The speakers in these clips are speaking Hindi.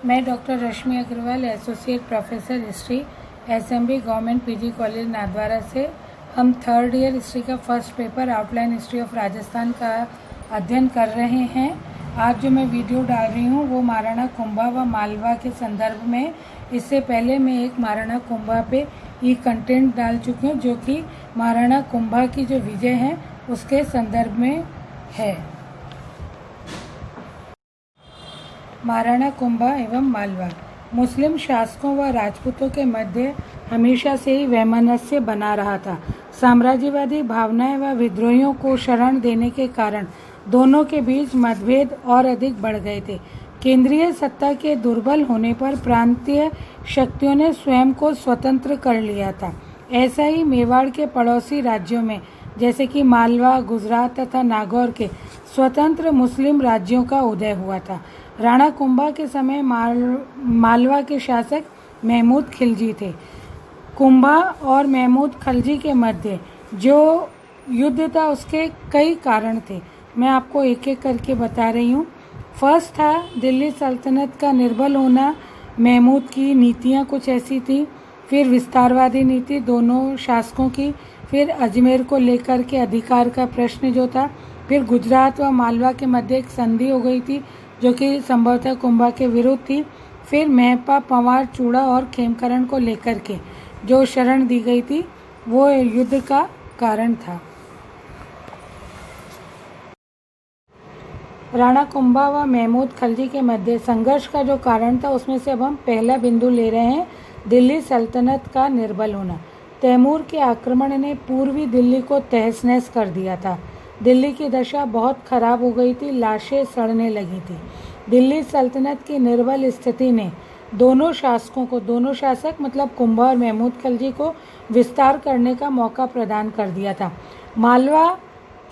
मैं doctor Rashmi Agarwal, associate professor history, SMB government PG college Nathdwara से हम थर्ड ईयर हिस्ट्री का first paper outline history of Rajasthan का अध्ययन कर रहे हैं। आज जो मैं वीडियो डाल रही हूँ वो महाराणा कुंभा व मालवा के संदर्भ में। इससे पहले मैं एक महाराणा कुंभा पे ई कंटेंट डाल चुकी हूँ जो कि महाराणा कुंभा की जो विजय है उसके संदर्भ में है। महाराणा कुंभा एवं मालवा। मुस्लिम शासकों व राजपूतों के मध्य हमेशा से ही वैमनस्य बना रहा था। साम्राज्यवादी भावनाएं व विद्रोहियों को शरण देने के कारण दोनों के बीच मतभेद और अधिक बढ़ गए थे। केंद्रीय सत्ता के दुर्बल होने पर प्रांतीय शक्तियों ने स्वयं को स्वतंत्र कर लिया था। ऐसा ही मेवाड़ के पड़ोसी राज्यों में जैसे कि मालवा, गुजरात तथा नागौर के स्वतंत्र मुस्लिम राज्यों का उदय हुआ था। राणा कुंभा के समय मालवा के शासक महमूद खिलजी थे। कुंभा और महमूद खिलजी के मध्य जो युद्ध था उसके कई कारण थे। मैं आपको एक एक करके बता रही हूँ। फर्स्ट था दिल्ली सल्तनत का निर्बल होना। महमूद की नीतियाँ कुछ ऐसी थी। फिर विस्तारवादी नीति दोनों शासकों की। फिर अजमेर को लेकर के अधिकार का प्रश्न जो था। फिर गुजरात व मालवा के मध्य एक संधि हो गई थी जो कि संभवतः कुंभा के विरुद्ध थी। फिर मेहपा, पंवार, चूड़ा और खेमकरण को लेकर के जो शरण दी गई थी वो युद्ध का कारण था। राणा कुंभा व महमूद खिलजी के मध्य संघर्ष का जो कारण था उसमें से अब हम पहला बिंदु ले रहे हैं, दिल्ली सल्तनत का निर्बल होना। तैमूर के आक्रमण ने पूर्वी दिल्ली को तहस नहस कर दिया था। दिल्ली की दशा बहुत खराब हो गई थी, लाशें सड़ने लगी थी। दिल्ली सल्तनत की निर्बल स्थिति ने दोनों शासक मतलब कुंभा और महमूद खिलजी को विस्तार करने का मौका प्रदान कर दिया था। मालवा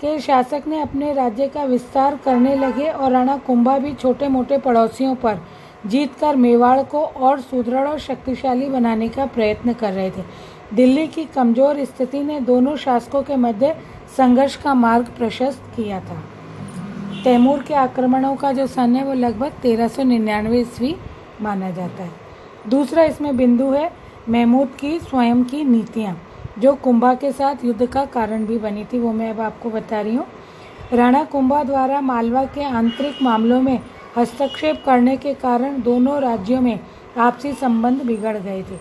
के शासक ने अपने राज्य का विस्तार करने लगे और राणा कुंभा भी छोटे मोटे पड़ोसियों पर जीतकर मेवाड़ को और सुदृढ़ और शक्तिशाली बनाने का प्रयत्न कर रहे थे। दिल्ली की कमजोर स्थिति ने दोनों शासकों के मध्य संघर्ष का मार्ग प्रशस्त किया था। तैमूर के आक्रमणों का जो सन है वो लगभग 1399 ईस्वी माना जाता है। दूसरा इसमें बिंदु है महमूद की स्वयं की नीतियाँ जो कुंभा के साथ युद्ध का कारण भी बनी थी, वो मैं अब आपको बता रही हूँ। राणा कुंभा द्वारा मालवा के आंतरिक मामलों में हस्तक्षेप करने के कारण दोनों राज्यों में आपसी संबंध बिगड़ गए थे।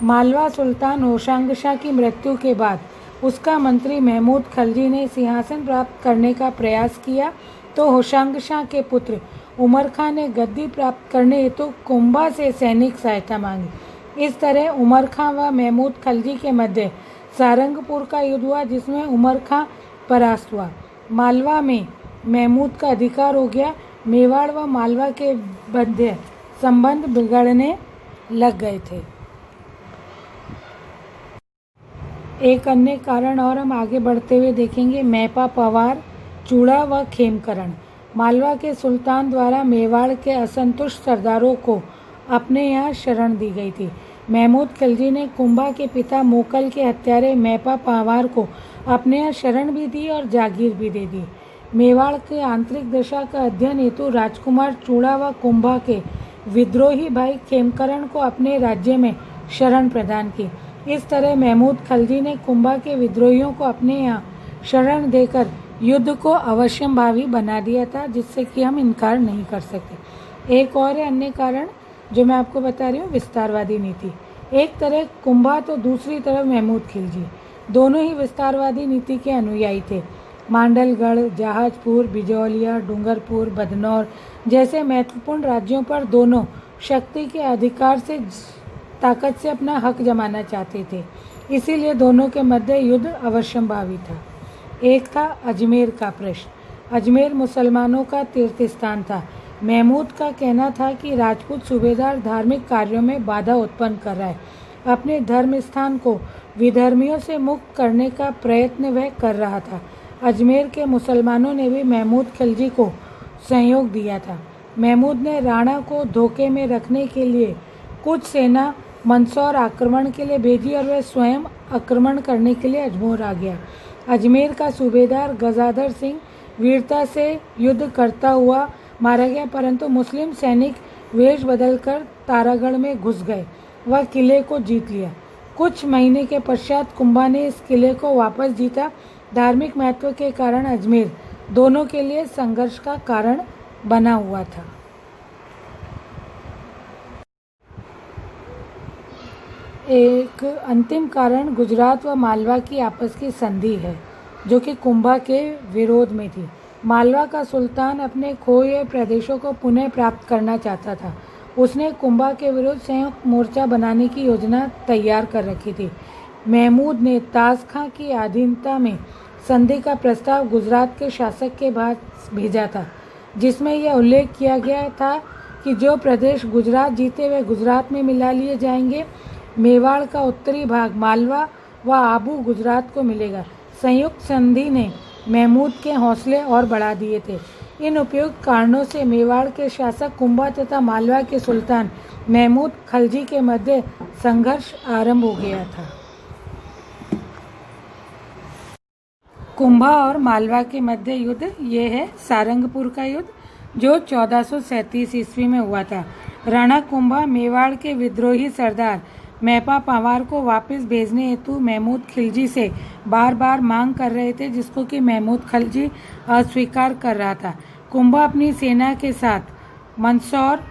मालवा सुल्तान होशंग शाह की मृत्यु के बाद उसका मंत्री महमूद खिलजी ने सिंहासन प्राप्त करने का प्रयास किया तो होशंग शाह के पुत्र उमर खां ने गद्दी प्राप्त करने हेतु कुंभा से सैनिक सहायता मांगी। इस तरह उमर खां व महमूद खिलजी के मध्य सारंगपुर का युद्ध हुआ जिसमें उमर खां परास्त हुआ। मालवा में महमूद का अधिकार हो गया। मेवाड़ व मालवा के मध्य संबंध बिगड़ने लग गए थे। एक अन्य कारण और हम आगे बढ़ते हुए देखेंगे, मेहपा, पंवार, चूड़ा व खेमकरण। मालवा के सुल्तान द्वारा मेवाड़ के असंतुष्ट सरदारों को अपने यहाँ शरण दी गई थी। महमूद खिलजी ने कुंभा के पिता मोकल के हत्यारे मेहपा, पंवार को अपने यहाँ शरण भी दी और जागीर भी दे दी। मेवाड़ के आंतरिक दशा का अध्ययन हेतु राजकुमार चूड़ा व कुंभा के विद्रोही भाई खेमकरण को अपने राज्य में शरण प्रदान की। इस तरह महमूद खिलजी ने कुंभा के विद्रोहियों को अपने यहाँ शरण देकर युद्ध को अवश्यंभावी बना दिया था, जिससे कि हम इनकार नहीं कर सकते। एक और अन्य कारण जो मैं आपको बता रही हूँ, विस्तारवादी नीति। एक तरह कुंभा तो दूसरी तरफ महमूद खिलजी, दोनों ही विस्तारवादी नीति के अनुयायी थे। मांडलगढ़, जहाजपुर, बिजौलिया, डूंगरपुर, बदनौर जैसे महत्वपूर्ण राज्यों पर दोनों शक्ति के अधिकार से ताकत से अपना हक जमाना चाहते थे, इसीलिए दोनों के मध्य युद्ध अवश्यंभावी था। एक था अजमेर का प्रश्न। अजमेर मुसलमानों का तीर्थ स्थान था। महमूद का कहना था कि राजपूत सूबेदार धार्मिक कार्यों में बाधा उत्पन्न कर रहा है। अपने धर्म स्थान को विधर्मियों से मुक्त करने का प्रयत्न वह कर रहा था। अजमेर के मुसलमानों ने भी महमूद खिलजी को सहयोग दिया था। महमूद ने राणा को धोखे में रखने के लिए कुछ सेना मंदसौर आक्रमण के लिए भेजी और वह स्वयं आक्रमण करने के लिए अजमेर आ गया। अजमेर का सूबेदार गजाधर सिंह वीरता से युद्ध करता हुआ मारा गया, परंतु मुस्लिम सैनिक वेश बदलकर तारागढ़ में घुस गए। वह किले को जीत लिया। कुछ महीने के पश्चात कुंभा ने इस किले को वापस जीता। धार्मिक महत्व के कारण अजमेर दोनों के लिए संघर्ष का कारण बना हुआ था। एक अंतिम कारण गुजरात व मालवा की आपस की संधि है, जो कि कुंभा के विरोध में थी। मालवा का सुल्तान अपने खोए प्रदेशों को पुनः प्राप्त करना चाहता था। उसने कुंभा के विरुद्ध संयुक्त मोर्चा बनाने की योजना तैयार कर रखी थी। महमूद ने ताज खां की अधीनता में संधि का प्रस्ताव गुजरात के शासक के पास भेजा था, जिसमें यह उल्लेख किया गया था कि जो प्रदेश गुजरात जीते वे गुजरात में मिला लिए जाएंगे। मेवाड़ का उत्तरी भाग मालवा व आबू गुजरात को मिलेगा। संयुक्त संधि ने महमूद के हौसले और बढ़ा दिए थे। इन उपयुक्त कारणों से मेवाड़ के शासक कुंभा तथा मालवा के सुल्तान महमूद खलजी के मध्य संघर्ष आरंभ हो गया था। कुंभा और मालवा के मध्य युद्ध ये है सारंगपुर का युद्ध, जो 1437 ईस्वी में हुआ था। राणा कुंभा मेवाड़ के विद्रोही सरदार महपा पंवार को वापस भेजने हेतु महमूद खिलजी से बार बार मांग कर रहे थे, जिसको कि महमूद खिलजी अस्वीकार कर रहा था। कुंभा अपनी सेना के साथ मंदसौर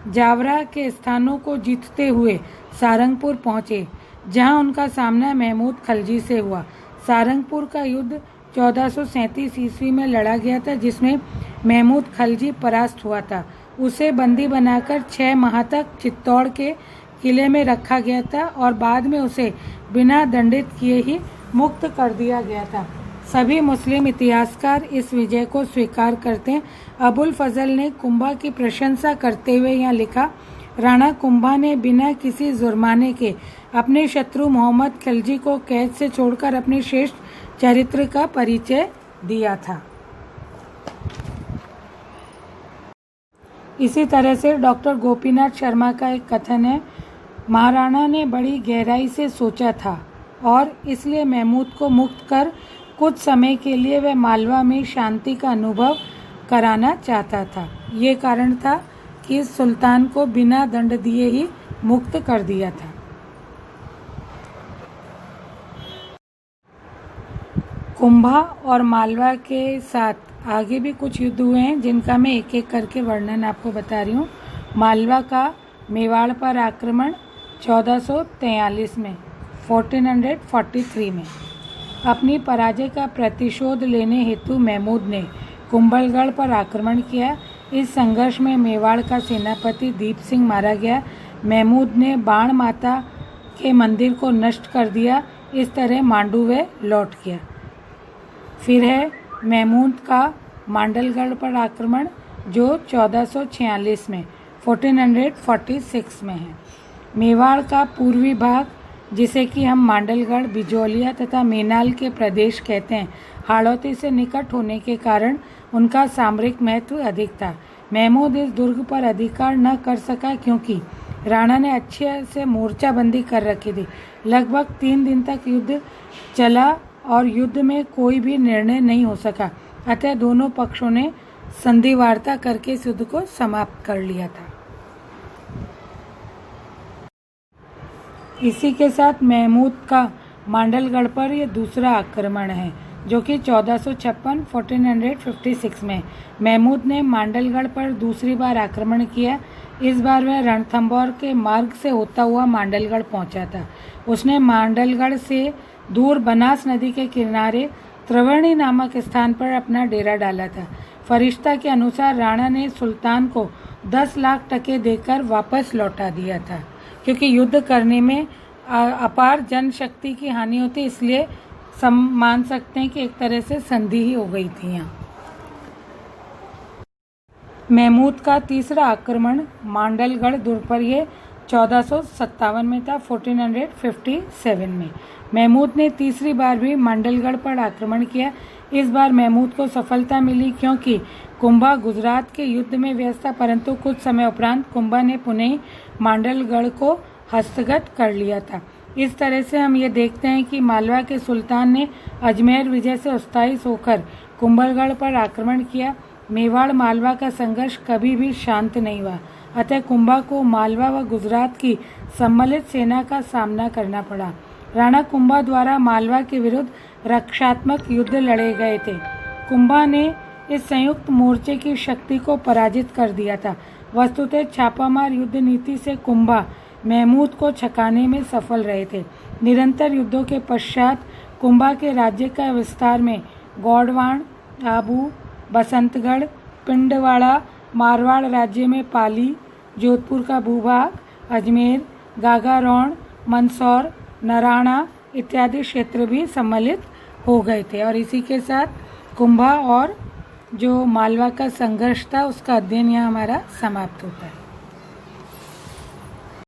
जावरा के स्थानों को जीतते हुए सारंगपुर पहुंचे, जहां उनका सामना महमूद खिलजी से हुआ। सारंगपुर का युद्ध 1437 ईस्वी में लड़ा गया था, जिसमें महमूद खिलजी परास्त हुआ था। उसे बंदी बनाकर 6 माह तक चित्तौड़ के किले में रखा गया था और बाद में उसे बिना दंडित किए ही मुक्त कर दिया गया था। सभी मुस्लिम इतिहासकार इस विजय को स्वीकार करते हैं। अबुल फजल ने कुंभा की प्रशंसा करते हुए यहाँ लिखा, राणा कुंभा ने बिना किसी जुर्माने के अपने शत्रु मोहम्मद खिलजी को कैद से छोड़कर अपने श्रेष्ठ चरित्र का परिचय दिया था। इसी तरह से डॉक्टर गोपीनाथ शर्मा का एक कथन है, महाराणा ने बड़ी गहराई से सोचा था और इसलिए महमूद को मुक्त कर कुछ समय के लिए वह मालवा में शांति का अनुभव कराना चाहता था। ये कारण था कि सुल्तान को बिना दंड दिए ही मुक्त कर दिया था। कुंभा और मालवा के साथ आगे भी कुछ युद्ध हुए हैं, जिनका मैं एक एक करके वर्णन आपको बता रही हूँ। मालवा का मेवाड़ पर आक्रमण 1443 में 1443 में अपनी पराजय का प्रतिशोध लेने हेतु महमूद ने कुंभलगढ़ पर आक्रमण किया। इस संघर्ष में मेवाड़ का सेनापति दीप सिंह मारा गया। महमूद ने बाण माता के मंदिर को नष्ट कर दिया। इस तरह मांडुवे लौट गया। फिर है महमूद का मांडलगढ़ पर आक्रमण, जो 1446 में 1446 में है। मेवाड़ का पूर्वी भाग, जिसे कि हम मांडलगढ़, बिजौलिया तथा मेनाल के प्रदेश कहते हैं, हाड़ौती से निकट होने के कारण उनका सामरिक महत्व अधिक था। महमूद इस दुर्ग पर अधिकार न कर सका क्योंकि राणा ने अच्छे से मोर्चाबंदी कर रखी थी। लगभग 3 दिन तक युद्ध चला और युद्ध में कोई भी निर्णय नहीं हो सका। अतः दोनों पक्षों ने संधि वार्ता करके इस युद्ध को समाप्त कर लिया था। इसी के साथ महमूद का मांडलगढ़ पर यह दूसरा आक्रमण है, जो कि 1456 1456 में महमूद ने मांडलगढ़ पर दूसरी बार आक्रमण किया। इस बार वह रणथंभौर के मार्ग से होता हुआ मांडलगढ़ पहुंचा था। उसने मांडलगढ़ से दूर बनास नदी के किनारे त्रिवेणी नामक स्थान पर अपना डेरा डाला था। फरिश्ता के अनुसार राणा ने सुल्तान को 10 लाख टके देकर वापस लौटा दिया था, क्योंकि युद्ध करने में अपार जनशक्ति की हानि होती, इसलिए मान सकते हैं कि एक तरह से संधि ही हो गई थी यहाँ। महमूद का तीसरा आक्रमण मांडलगढ़ दुर्ग पर यह 1457 में था, 1457 में। महमूद ने तीसरी बार भी मांडलगढ़ पर आक्रमण किया। इस बार महमूद को सफलता मिली क्योंकि कुंभा गुजरात के युद्ध में व्यस्त था, परंतु कुछ समय उपरांत कुंभा ने पुनः मांडलगढ़ को हस्तगत कर लिया था। इस तरह से हम ये देखते हैं कि मालवा के सुल्तान ने अजमेर विजय से उत्साहित होकर कुंभलगढ़ पर आक्रमण किया। मेवाड़ मालवा का संघर्ष कभी भी शांत नहीं हुआ। अतः कुंभा को मालवा व गुजरात की सम्मिलित सेना का सामना करना पड़ा। राणा कुंभा द्वारा मालवा के विरुद्ध रक्षात्मक युद्ध लड़े गए थे। कुंभा ने इस संयुक्त मोर्चे की शक्ति को पराजित कर दिया था। वस्तुतः छापामार युद्ध नीति से कुंभा महमूद को छकाने में सफल रहे थे। निरंतर युद्धों के पश्चात कुंभा के राज्य का विस्तार में गौड़वाण, आबू, बसंतगढ़, पिंडवाड़ा, मारवाड़ राज्य में पाली, जोधपुर का भूभाग, अजमेर, गागारौण, मंदसौर, नराणा इत्यादि क्षेत्र भी सम्मिलित हो गए थे। और इसी के साथ कुंभा और जो मालवा का संघर्ष था उसका अध्ययन यहाँ हमारा समाप्त होता है।